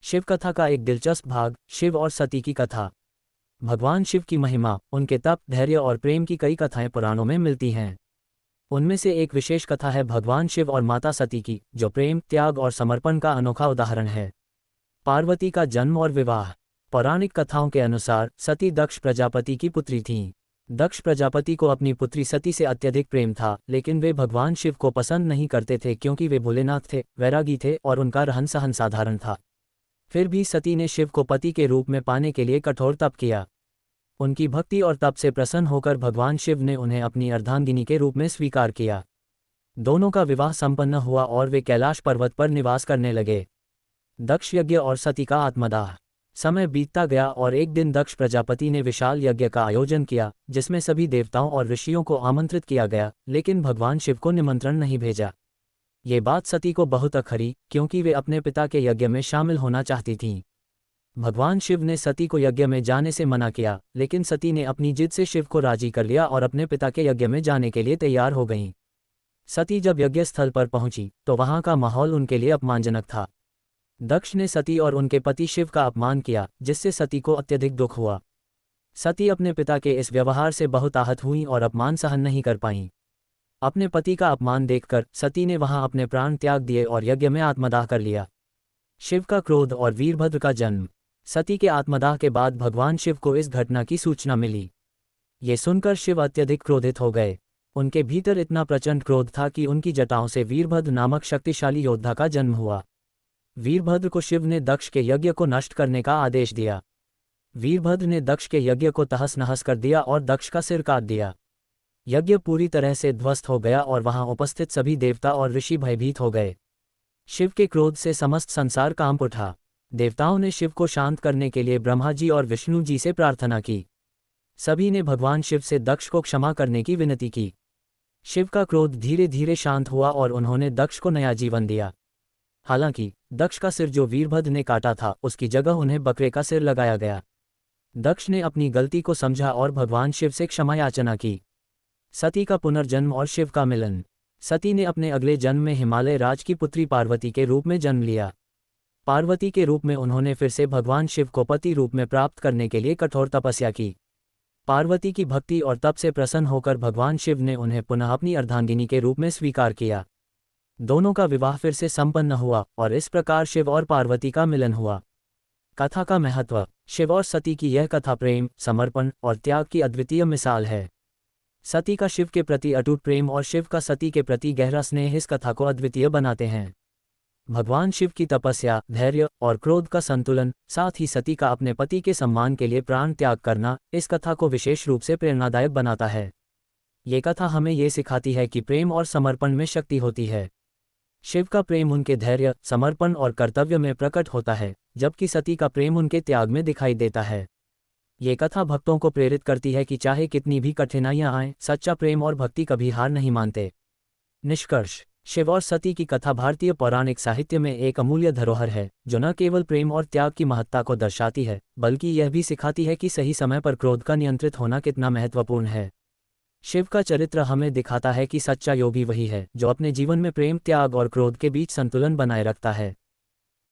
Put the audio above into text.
शिव कथा का एक दिलचस्प भाग, शिव और सती की कथा। भगवान शिव की महिमा, उनके तप, धैर्य और प्रेम की कई कथाएं पुराणों में मिलती हैं। उनमें से एक विशेष कथा है भगवान शिव और माता सती की, जो प्रेम, त्याग और समर्पण का अनोखा उदाहरण है। पार्वती का जन्म और विवाह। पौराणिक कथाओं के अनुसार सती दक्ष प्रजापति की पुत्री थीं। दक्ष प्रजापति को अपनी पुत्री सती से अत्यधिक प्रेम था, लेकिन वे भगवान शिव को पसंद नहीं करते थे क्योंकि वे भोलेनाथ थे, वैरागी थे और उनका रहन सहन साधारण था। फिर भी सती ने शिव को पति के रूप में पाने के लिए कठोर तप किया। उनकी भक्ति और तप से प्रसन्न होकर भगवान शिव ने उन्हें अपनी अर्धांगिनी के रूप में स्वीकार किया। दोनों का विवाह संपन्न हुआ और वे कैलाश पर्वत पर निवास करने लगे। दक्ष यज्ञ और सती का आत्मदाह। समय बीतता गया और एक दिन दक्ष प्रजापति ने विशाल यज्ञ का आयोजन किया, जिसमें सभी देवताओं और ऋषियों को आमंत्रित किया गया, लेकिन भगवान शिव को निमंत्रण नहीं भेजा। ये बात सती को बहुत अखरी, क्योंकि वे अपने पिता के यज्ञ में शामिल होना चाहती थीं। भगवान शिव ने सती को यज्ञ में जाने से मना किया, लेकिन सती ने अपनी जिद से शिव को राजी कर लिया और अपने पिता के यज्ञ में जाने के लिए तैयार हो गईं। सती जब यज्ञ स्थल पर पहुंची तो वहां का माहौल उनके लिए अपमानजनक था। दक्ष ने सती और उनके पति शिव का अपमान किया, जिससे सती को अत्यधिक दुख हुआ। सती अपने पिता के इस व्यवहार से बहुत आहत हुईं और अपमान सहन नहीं कर पाईं। अपने पति का अपमान देखकर सती ने वहां अपने प्राण त्याग दिए और यज्ञ में आत्मदाह कर लिया। शिव का क्रोध और वीरभद्र का जन्म। सती के आत्मदाह के बाद भगवान शिव को इस घटना की सूचना मिली। ये सुनकर शिव अत्यधिक क्रोधित हो गए। उनके भीतर इतना प्रचंड क्रोध था कि उनकी जटाओं से वीरभद्र नामक शक्तिशाली योद्धा का जन्म हुआ। वीरभद्र को शिव ने दक्ष के यज्ञ को नष्ट करने का आदेश दिया। वीरभद्र ने दक्ष के यज्ञ को तहस नहस कर दिया और दक्ष का सिर काट दिया। यज्ञ पूरी तरह से ध्वस्त हो गया और वहां उपस्थित सभी देवता और ऋषि भयभीत हो गए। शिव के क्रोध से समस्त संसार कांप उठा। देवताओं ने शिव को शांत करने के लिए ब्रह्मा जी और विष्णु जी से प्रार्थना की। सभी ने भगवान शिव से दक्ष को क्षमा करने की विनती की। शिव का क्रोध धीरे धीरे शांत हुआ और उन्होंने दक्ष को नया जीवन दिया। हालांकि दक्ष का सिर जो वीरभद्र ने काटा था, उसकी जगह उन्हें बकरे का सिर लगाया गया। दक्ष ने अपनी गलती को समझा और भगवान शिव से क्षमा याचना की। सती का पुनर्जन्म और शिव का मिलन। सती ने अपने अगले जन्म में हिमालय राज की पुत्री पार्वती के रूप में जन्म लिया। पार्वती के रूप में उन्होंने फिर से भगवान शिव को पति रूप में प्राप्त करने के लिए कठोर तपस्या की। पार्वती की भक्ति और तप से प्रसन्न होकर भगवान शिव ने उन्हें पुनः अपनी अर्धांगिनी के रूप में स्वीकार किया। दोनों का विवाह फिर से संपन्न हुआ और इस प्रकार शिव और पार्वती का मिलन हुआ। कथा का महत्व। शिव और सती की यह कथा प्रेम, समर्पण और त्याग की अद्वितीय मिसाल है। सती का शिव के प्रति अटूट प्रेम और शिव का सती के प्रति गहरा स्नेह इस कथा को अद्वितीय बनाते हैं। भगवान शिव की तपस्या, धैर्य और क्रोध का संतुलन, साथ ही सती का अपने पति के सम्मान के लिए प्राण त्याग करना, इस कथा को विशेष रूप से प्रेरणादायक बनाता है। ये कथा हमें ये सिखाती है कि प्रेम और समर्पण में शक्ति होती है। शिव का प्रेम उनके धैर्य, समर्पण और कर्तव्य में प्रकट होता है, जबकि सती का प्रेम उनके त्याग में दिखाई देता है। ये कथा भक्तों को प्रेरित करती है कि चाहे कितनी भी कठिनाइयां आएं, सच्चा प्रेम और भक्ति कभी हार नहीं मानते। निष्कर्ष। शिव और सती की कथा भारतीय पौराणिक साहित्य में एक अमूल्य धरोहर है, जो न केवल प्रेम और त्याग की महत्ता को दर्शाती है, बल्कि यह भी सिखाती है कि सही समय पर क्रोध का नियंत्रित होना कितना महत्वपूर्ण है। शिव का चरित्र हमें दिखाता है कि सच्चा योगी वही है जो अपने जीवन में प्रेम, त्याग और क्रोध के बीच संतुलन बनाए रखता है।